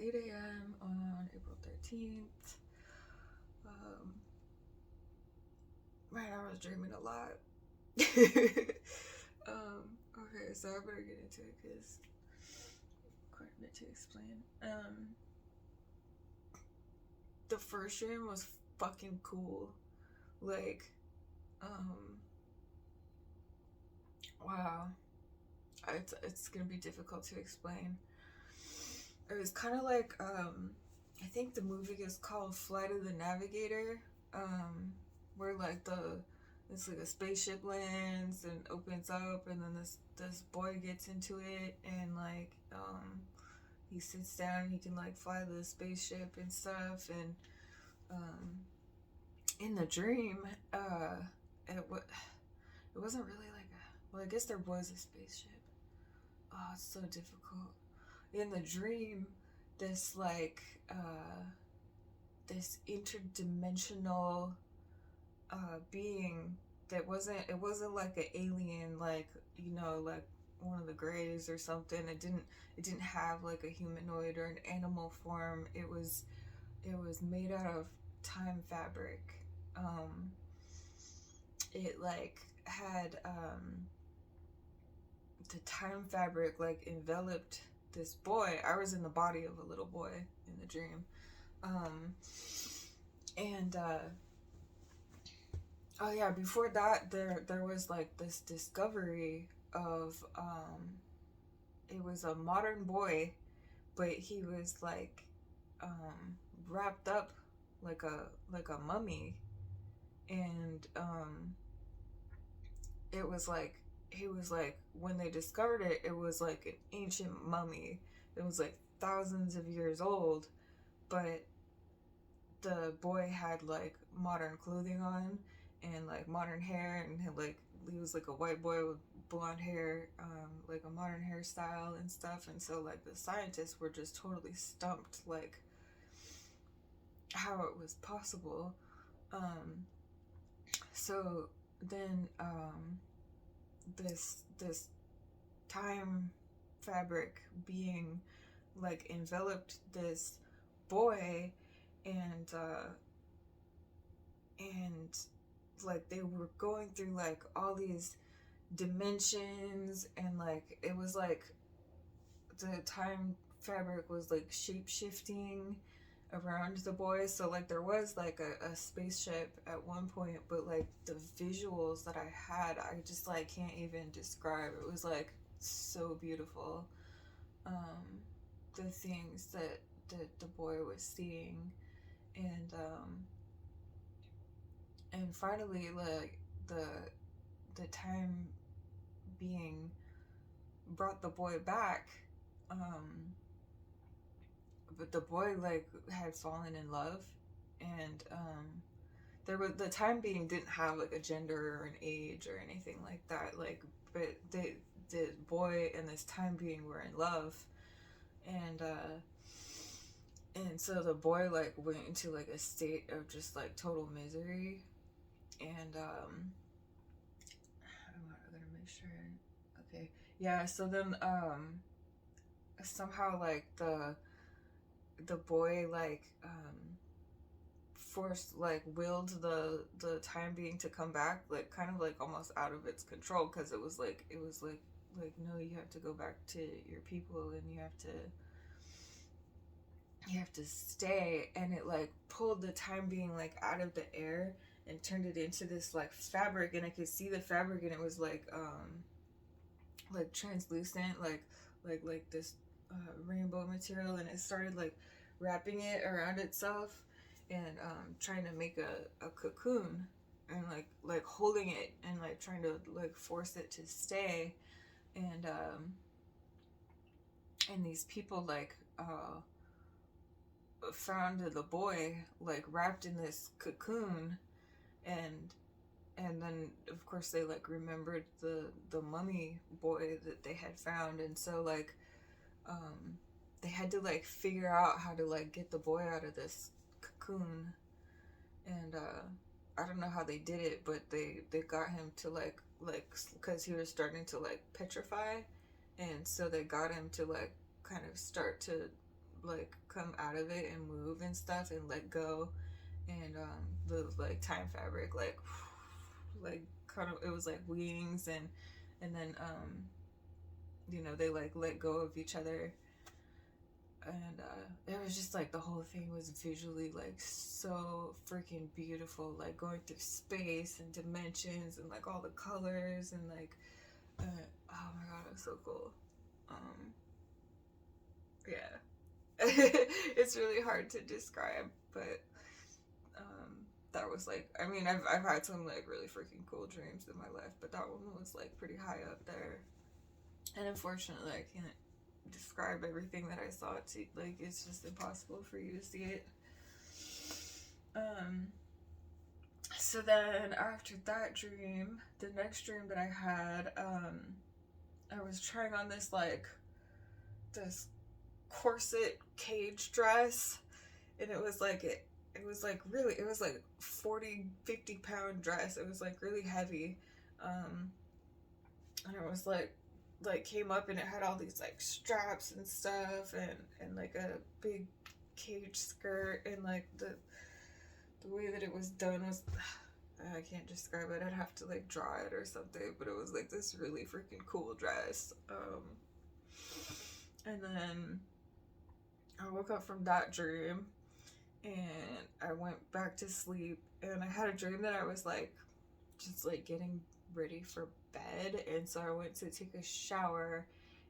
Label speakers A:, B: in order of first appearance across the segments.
A: 8 a.m. on April 13th. Man, I was dreaming a lot. Okay, so I better get into it because quite a bit to explain. The first dream was fucking cool. Like, wow. It's gonna be difficult to explain. It was kind of like, I think the movie is called Flight of the Navigator, where like it's like a spaceship lands and opens up, and then this boy gets into it, and like he sits down and he can like fly the spaceship and stuff, and um, in the dream, it it wasn't really like well, I guess there was a spaceship. Oh, it's so difficult. In the dream, this like this interdimensional being that wasn't like an alien, like, you know, like one of the Greys or something. It didn't have like a humanoid or an animal form. It was made out of time fabric. um it like had the time fabric like enveloped this boy. I was in the body of a little boy in the dream. um and Oh yeah, before that there was like this discovery of it was a modern boy, but he was like um wrapped up like a mummy. And it was like he was like, when they discovered it, it was like an ancient mummy. It was like thousands of years old, but the boy had like modern clothing on and like modern hair, and had like he was like a white boy with blonde hair, like a modern hairstyle and stuff. And so like the scientists were just totally stumped, like how it was possible. um so then this time fabric being like enveloped this boy, and and like they were going through like all these dimensions, and like it was like the time fabric was like shape shifting around the boy. So like there was like a spaceship at one point, but like the visuals that I had, I just like can't even describe. It was like so beautiful. um the things that the boy was seeing. And finally, like the time being brought the boy back. um but the boy like had fallen in love. And there was the time being didn't have like a gender or an age or anything like that, like, but the boy and this time being were in love. and and so the boy like went into like a state of just like total misery. And I'm gonna make sure. Okay, yeah, so then somehow like the boy like forced, like willed the time being to come back, like kind of like almost out of its control, because it was like no, you have to go back to your people, and you have to stay. And it like pulled the time being like out of the air and turned it into this like fabric, and I could see the fabric, and it was like translucent, like this rainbow material, and it started like wrapping it around itself, and trying to make a cocoon, and like holding it, and like trying to like force it to stay. And these people like found the boy like wrapped in this cocoon. And then of course they like remembered the mummy boy that they had found. And so like they had to like figure out how to like get the boy out of this cocoon. And I don't know how they did it, but they got him to like because he was starting to like petrify. And so they got him to like kind of start to like come out of it and move and stuff and let go, and the like time fabric like kind of, it was like wings, and then you know, they like let go of each other, and it was just like the whole thing was visually like so freaking beautiful, like going through space and dimensions and like all the colors and like oh my god, it was so cool. Yeah. It's really hard to describe, but that was like, I mean, I've had some like really freaking cool dreams in my life, but that one was like pretty high up there. And unfortunately, I can't describe everything that I saw. To like, it's just impossible for you to see it. So then after that dream, the next dream that I had, I was trying on this like this corset cage dress, and it was like it was like really, it was like 40-50 pound dress. It was like really heavy, and it was like came up, and it had all these like straps and stuff, and like a big cage skirt, and like the way that it was done was, I can't describe it. I'd have to like draw it or something, but it was like this really freaking cool dress. And then I woke up from that dream, and I went back to sleep, and I had a dream that I was like just like getting ready for bed, and so I went to take a shower,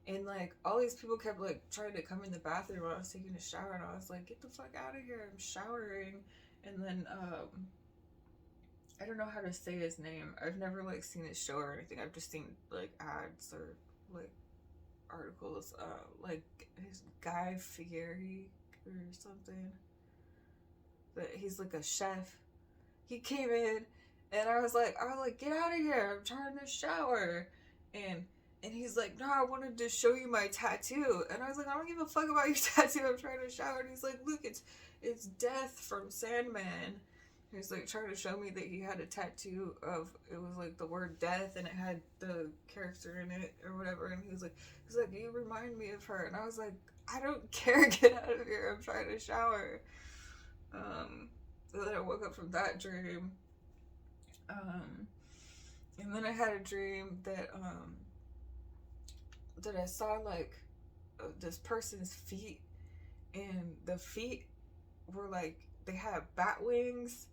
A: and like all these people kept like trying to come in the bathroom while I was taking a shower, and I was like, get the fuck out of here, I'm showering. And then I don't know how to say his name. I've never like seen his show or anything. I've just seen like ads or like articles, like his Guy Fieri or something, but he's like a chef. He came in, and I was like, get out of here, I'm trying to shower. And he's like, no, I wanted to show you my tattoo. And I was like, I don't give a fuck about your tattoo, I'm trying to shower. And he's like, look, it's Death from Sandman. He's like trying to show me that he had a tattoo of, it was like the word death, and it had the character in it or whatever. And he's like, you remind me of her. And I was like, I don't care, get out of here, I'm trying to shower. So then I woke up from that dream. And then I had a dream that that I saw like this person's feet, and the feet were like, they had bat wings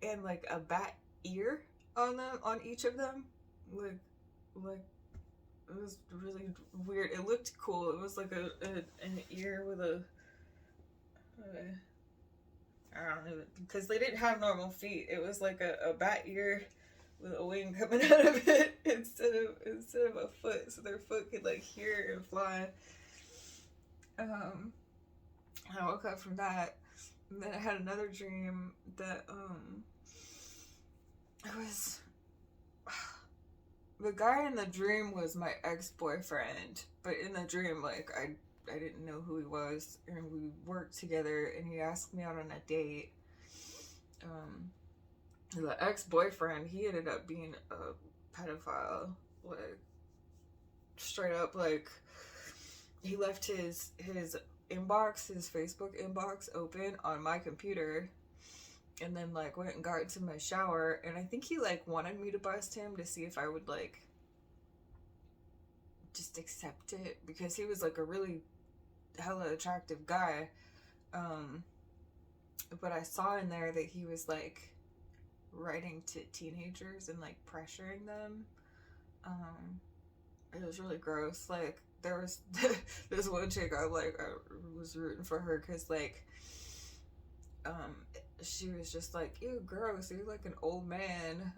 A: and like a bat ear on them, on each of them, like it was really weird. It looked cool. It was like an ear with a I don't know, because they didn't have normal feet. It was like a bat ear with a wing coming out of it instead of a foot, so their foot could like hear and fly. I woke up from that, and then I had another dream that it was the guy in the dream was my ex-boyfriend, but in the dream, like I didn't know who he was, and we worked together, and he asked me out on a date. The ex-boyfriend, he ended up being a pedophile, like straight up. Like he left his inbox, his Facebook inbox open on my computer, and then like went and got into my shower, and I think he like wanted me to bust him to see if I would like just accept it, because he was like a really hella attractive guy. But I saw in there that he was like writing to teenagers and like pressuring them. It was really gross. Like there was this one chick, I was rooting for her, because like she was just like, ew, gross, you're like an old man.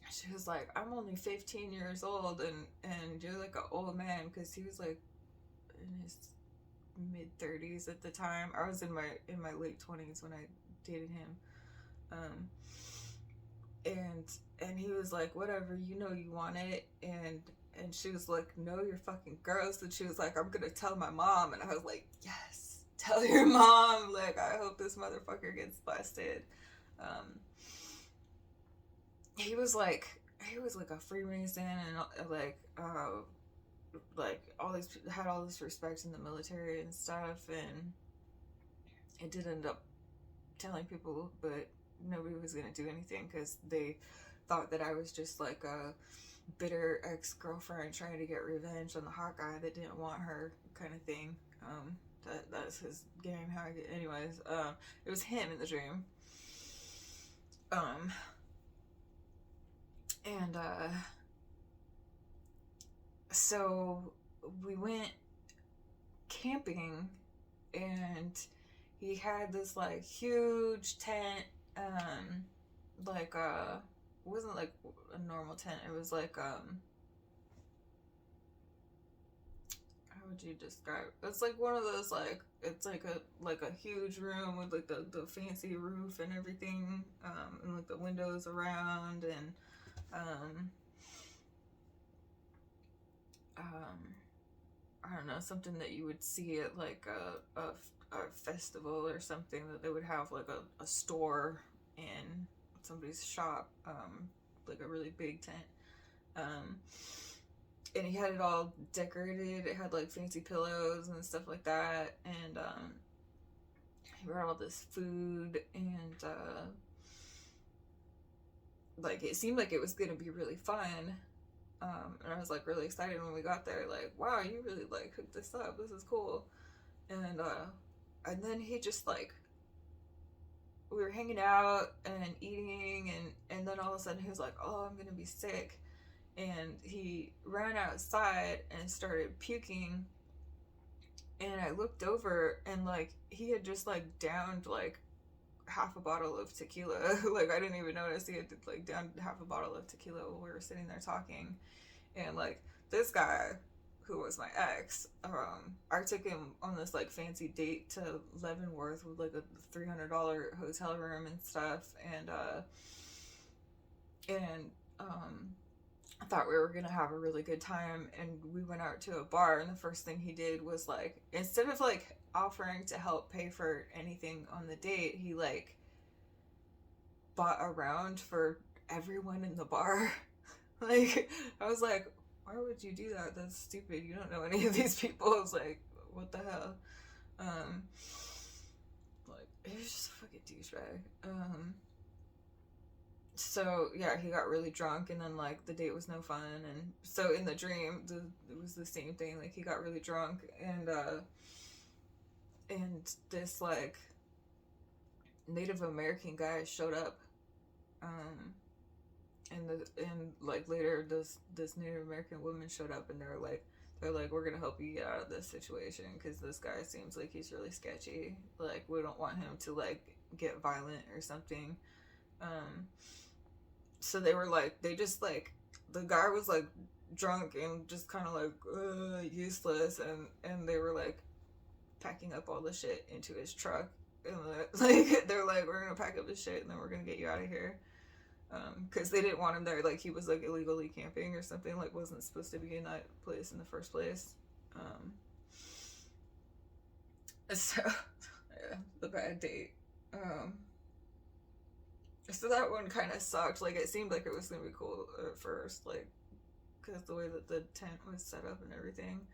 A: She was like, I'm only 15 years old, and you're like an old man, because he was like in his mid-30s at the time. I was in my late 20s when I dated him. And he was like, whatever, you know you want it. And she was like, no, you're fucking gross. And she was like, I'm gonna tell my mom. And I was like, yes, tell your mom. Like, I hope this motherfucker gets busted. He was like a Freemason, and like all had all this respect in the military and stuff, and it did end up telling people, but nobody was gonna do anything because they thought that I was just like a bitter ex-girlfriend trying to get revenge on the hot guy that didn't want her, kind of thing. That's his game. How I get, anyways. It was him in the dream. And so we went camping, and he had this like huge tent, like it wasn't like a normal tent, it was like how would you describe it? It's like one of those, like, it's like a huge room with like the fancy roof and everything, and like the windows around, and I don't know, something that you would see at like a festival or something, that they would have like a store in somebody's shop, like a really big tent. And he had it all decorated. It had like fancy pillows and stuff like that, and he brought all this food, and like it seemed like it was gonna be really fun. And I was like really excited when we got there, like, wow, you really like hooked this up, this is cool. And then he just like, we were hanging out and eating, and then all of a sudden he was like, oh, I'm gonna be sick. And he ran outside and started puking, and I looked over, and like he had just like downed like half a bottle of tequila. Like I didn't even notice he had like downed half a bottle of tequila while we were sitting there talking. And like this guy, who was my ex, I took him on this like fancy date to Leavenworth with like a $300 hotel room and stuff, and I thought we were gonna have a really good time, and we went out to a bar, and the first thing he did was like, instead of like offering to help pay for anything on the date, he like bought a round for everyone in the bar. Like, I was like, why would you do that? That's stupid. You don't know any of these people. I was like, what the hell? Like, he was just a fucking douchebag. So yeah, he got really drunk, and then like the date was no fun, and so in the dream, it was the same thing. Like he got really drunk, and this like Native American guy showed up, and like later this Native American woman showed up, and they're like, we're gonna help you get out of this situation because this guy seems like he's really sketchy. Like we don't want him to like get violent or something. So they were like, they just like, the guy was like drunk and just kind of like useless, and they were like packing up all the shit into his truck, and like they're like, we're gonna pack up the shit and then we're gonna get you out of here, because they didn't want him there. Like he was like illegally camping or something, like wasn't supposed to be in that place in the first place. So yeah, the bad date. So that one kind of sucked. Like it seemed like it was gonna be cool at first, like because the way that the tent was set up and everything.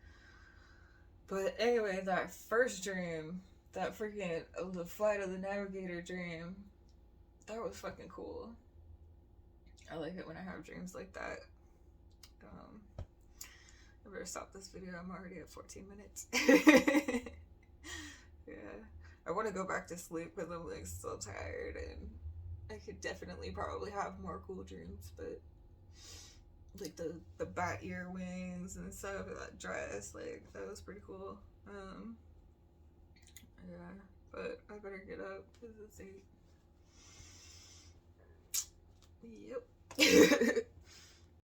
A: But anyway, that first dream, that freaking the Flight of the Navigator dream, that was fucking cool. I like it when I have dreams like that. I better stop this video. I'm already at 14 minutes. Yeah, I want to go back to sleep because I'm like so tired, and I could definitely probably have more cool dreams, but like the bat ear wings and stuff, that dress, like that was pretty cool. Yeah, but I better get up because it's 8. Yep.